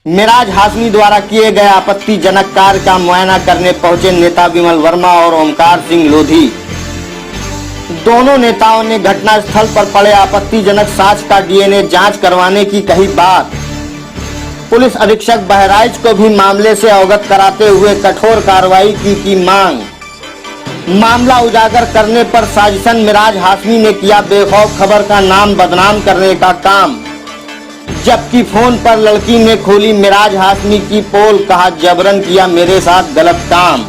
मिराज हाशमी द्वारा किए गए आपत्तिजनक कार्य का मुआयना करने पहुंचे नेता विमल वर्मा और ओमकार सिंह लोधी। दोनों नेताओं ने घटनास्थल पर पड़े आपत्तिजनक साक्ष्य का डीएनए जांच करवाने की कही बात। पुलिस अधीक्षक बहराइच को भी मामले से अवगत कराते हुए कठोर कार्रवाई की मांग। मामला उजागर करने पर साजिशन मिराज हाशमी ने किया बेखौफ खबर का नाम बदनाम करने का काम, जबकि फोन पर लड़की ने खोली मिराज हाशमी की पोल, कहा जबरन किया मेरे साथ गलत काम।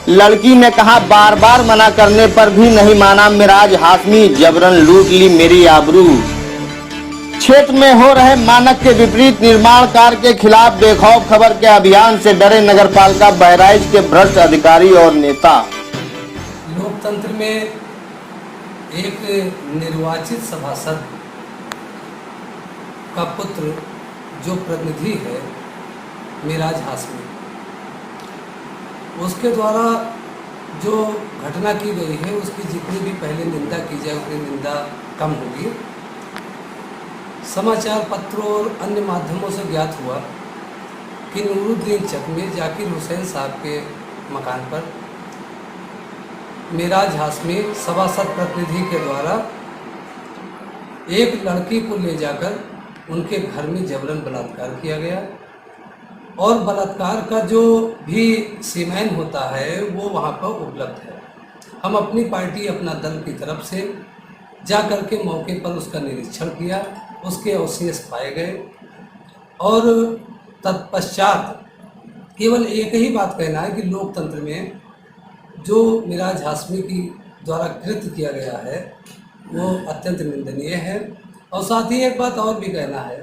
लड़की ने कहा बार बार मना करने पर भी नहीं माना मिराज हाशमी, जबरन लूट ली मेरी आबरू। क्षेत्र में हो रहे मानक के विपरीत निर्माण कार्य के खिलाफ बेखौफ खबर के अभियान से डरे नगरपालिका बहराइच के भ्रष्ट अधिकारी और नेता। लोकतंत्र में एक निर्वाचित सभासद का पुत्र जो प्रतिनिधि है मिराज हाशमी, उसके द्वारा जो घटना की गई है उसकी जितनी भी पहले निंदा की जाए उतनी निंदा कम होगी। समाचार पत्रों और अन्य माध्यमों से ज्ञात हुआ कि नूरुद्दीन चक में जाकिर हुसैन साहब के मकान पर मिराज हाशमी सभासद प्रतिनिधि के द्वारा एक लड़की को ले जाकर उनके घर में जबरन बलात्कार किया गया और बलात्कार का जो भी सीमेन होता है वो वहाँ पर उपलब्ध है। हम अपनी पार्टी अपना दल की तरफ से जा कर के मौके पर उसका निरीक्षण किया, उसके अवशेष पाए गए और तत्पश्चात केवल एक ही बात कहना है कि लोकतंत्र में जो मिराज हाशमी की द्वारा कृत्य किया गया है वो अत्यंत निंदनीय है। और साथ ही एक बात और भी कहना है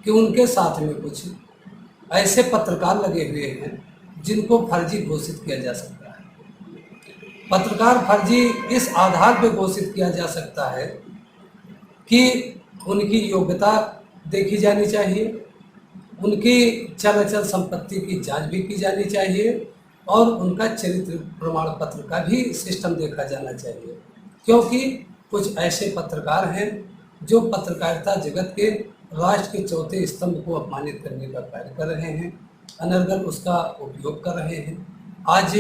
कि उनके साथ में कुछ ऐसे पत्रकार लगे हुए हैं जिनको फर्जी घोषित किया जा सकता है। पत्रकार फर्जी इस आधार पर घोषित किया जा सकता है कि उनकी योग्यता देखी जानी चाहिए, उनकी चल अचल संपत्ति की जांच भी की जानी चाहिए और उनका चरित्र प्रमाण पत्र का भी सिस्टम देखा जाना चाहिए, क्योंकि कुछ ऐसे पत्रकार हैं जो पत्रकारिता जगत के राष्ट्र के चौथे स्तंभ को अपमानित करने का कार्य कर रहे हैं, अनर्गल उसका उपयोग कर रहे हैं। आज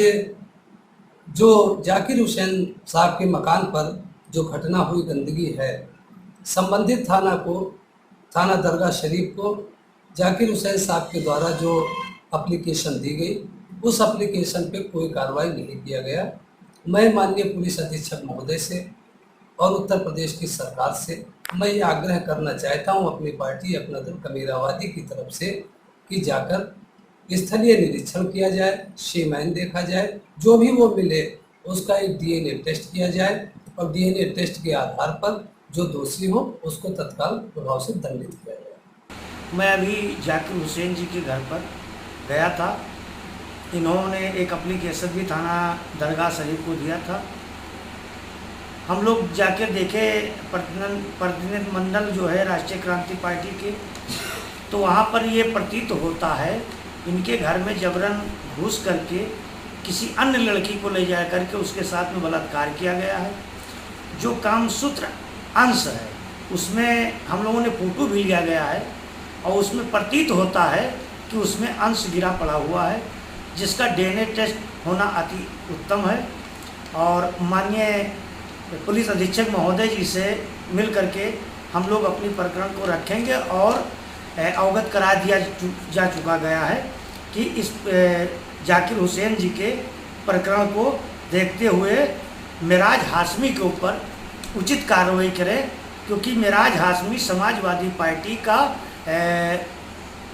जो जाकिर हुसैन साहब के मकान पर जो घटना हुई, गंदगी है, संबंधित थाना दरगाह शरीफ को जाकिर हुसैन साहब के द्वारा जो एप्लीकेशन दी गई उस एप्लीकेशन पे कोई कार्रवाई नहीं किया गया। मैं माननीय पुलिस अधीक्षक महोदय से और उत्तर प्रदेश की सरकार से मैं ये आग्रह करना चाहता हूँ अपनी पार्टी अपना दल कमीरावादी की तरफ से कि जाकर स्थलीय निरीक्षण किया जाए, सीमेन देखा जाए, जो भी वो मिले उसका एक डीएनए टेस्ट किया जाए और डीएनए टेस्ट के आधार पर जो दोषी हो उसको तत्काल प्रभाव से दंडित किया जाए। मैं अभी जाकिर हुसैन जी के घर पर गया था। इन्होंने एक एप्लीकेशन भी थाना दरगाह शरीफ को दिया था। हम लोग जाके देखे प्रतिनिधिमंडल जो है राष्ट्रीय क्रांति पार्टी के, तो वहाँ पर ये प्रतीत होता है इनके घर में जबरन घुस करके किसी अन्य लड़की को ले जा करके उसके साथ में बलात्कार किया गया है। जो कामसूत्र अंश है उसमें हम लोगों ने फोटो भी लिया गया है और उसमें प्रतीत होता है कि उसमें अंश गिरा पड़ा हुआ है, जिसका डीएनए टेस्ट होना अति उत्तम है। और माननीय पुलिस अधीक्षक महोदय जी से मिल करके हम लोग अपनी प्रकरण को रखेंगे और अवगत करा दिया जा चुका गया है कि इस जाकिर हुसैन जी के प्रकरण को देखते हुए मिराज हाशमी के ऊपर उचित कार्रवाई करें, क्योंकि मिराज हाशमी समाजवादी पार्टी का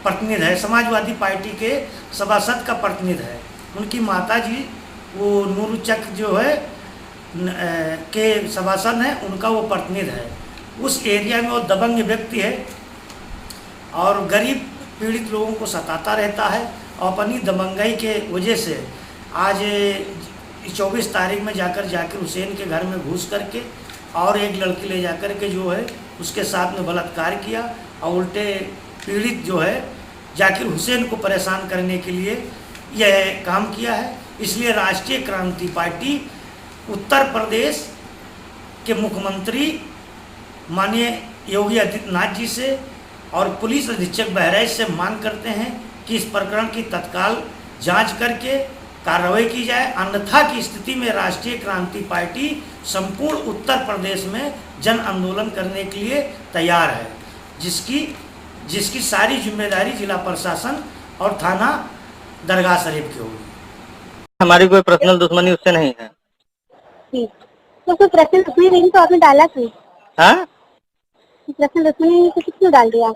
प्रतिनिधि है, समाजवादी पार्टी के सभासद का प्रतिनिधि है। उनकी माता जी वो नूरुचक जो है के सभासद हैं, उनका वो प्रतिनिधि है। उस एरिया में वो दबंग व्यक्ति है और गरीब पीड़ित लोगों को सताता रहता है और अपनी दबंगाई के वजह से आज 24 तारीख में जाकर जाकिर हुसैन के घर में घुस करके और एक लड़की ले जाकर के जो है उसके साथ में बलात्कार किया और उल्टे पीड़ित जो है जाकिर हुसैन को परेशान करने के लिए यह काम किया है। इसलिए राष्ट्रीय क्रांति पार्टी उत्तर प्रदेश के मुख्यमंत्री माननीय योगी आदित्यनाथ जी से और पुलिस अधीक्षक बहराइच से मांग करते हैं कि इस प्रकरण की तत्काल जांच करके कार्रवाई की जाए, अन्यथा की स्थिति में राष्ट्रीय क्रांति पार्टी संपूर्ण उत्तर प्रदेश में जन आंदोलन करने के लिए तैयार है, जिसकी सारी जिम्मेदारी जिला प्रशासन और थाना दरगाह शरीफ की होगी। हमारी कोई पर्सनल दुश्मनी उससे नहीं है। तो कोई पर्सनल दुश्मनी नहीं तो आपने डाला क्यों? हाँ, पर्सनल दुश्मनी नहीं तो क्यों डाल दिया?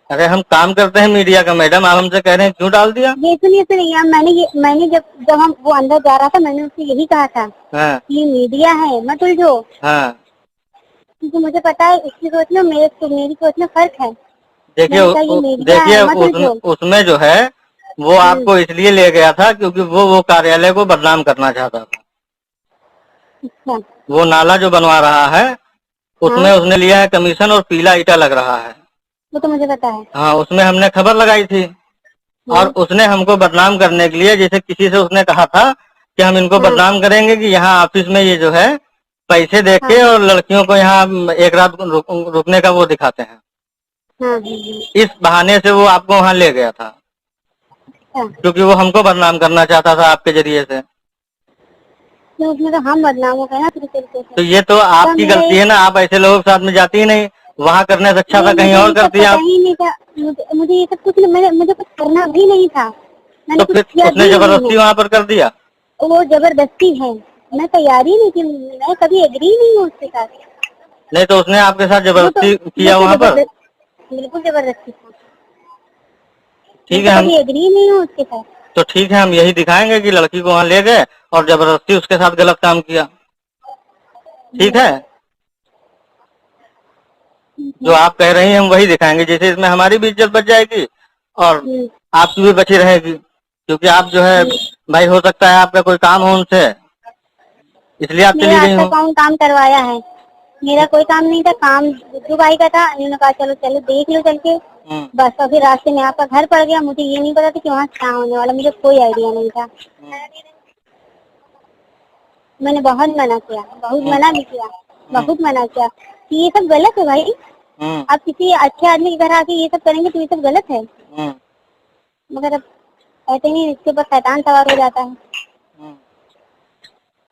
अरे हम काम करते हैं मीडिया का मैडम, आप हमसे कह रहे हैं क्यों डाल दिया? ये सुनिए मैंने जब हम वो अंदर जा रहा था मैंने उससे यही कहा था। हाँ, ये मीडिया है मत उलझो। हाँ, क्योंकि मुझे पता है उसकी सोच में मेरी सोच में फर्क है। देखिए उसमें जो है वो आपको इसलिए ले गया था क्योंकि वो कार्यालय को बदनाम करना चाहता था। अच्छा। वो नाला जो बनवा रहा है उसमें उसने लिया है कमीशन और पीला ईटा लग रहा है। वो तो मुझे पता है। हाँ, उसमें हमने खबर लगाई थी और उसने हमको बदनाम करने के लिए, जैसे किसी से उसने कहा था कि हम इनको बदनाम करेंगे कि यहाँ ऑफिस में ये जो है पैसे दे के और लड़कियों को यहाँ एक रात रुकने का वो दिखाते हैं। इस बहाने से वो आपको वहाँ ले गया था क्योंकि वो हमको बदनाम करना चाहता था आपके जरिए से। तो उसमें तो हम बदनाम हो गए ना पूरी तरीके से। तो ये तो आपकी गलती है ना, आप ऐसे लोगों के साथ में जाती ही नहीं, वहाँ करने से अच्छा था कहीं और करती आप। नहीं था मुझे ये सब कुछ मुझे कुछ करना भी नहीं था। तो फिर उसने जबरदस्ती वहाँ पर कर दिया? वो जबरदस्ती है, मैं तैयारी नहीं थी, मैं कभी एग्री नहीं हूँ उसके साथ। नहीं तो उसने आपके साथ जबरदस्ती किया वहाँ पर? बिल्कुल जबरदस्ती था। ठीक है, हम एग्री नहीं हूँ उसके साथ। तो ठीक है, हम यही दिखाएंगे कि लड़की को वहाँ ले गए और जबरदस्ती उसके साथ गलत काम किया। ठीक है, जो आप कह रही हैं हम वही दिखाएंगे, जैसे इसमें हमारी भी इज्जत बच जाएगी और आपकी भी बची रहेगी। क्योंकि आप जो है भाई, हो सकता है आपका कोई काम हो उनसे, इसलिए आप चली गई हो। कौन काम करवाया है? मेरा कोई काम नहीं था, काम गुड्डू भाई का था। उन्होंने कहा चलो चलो देख लो चल के, बस। और फिर रास्ते में आपका घर पड़ गया। मुझे ये नहीं पता था कि वहाँ क्या होने वाला, मुझे कोई आइडिया नहीं था। मैंने बहुत मना किया, बहुत मना भी किया, बहुत मना किया कि ये सब गलत है भाई। आप किसी अच्छे आदमी के घर आके ये सब करेंगे तो ये सब गलत है। मगर अब ऐसे ही इसके ऊपर शैतान सवार हो जाता है।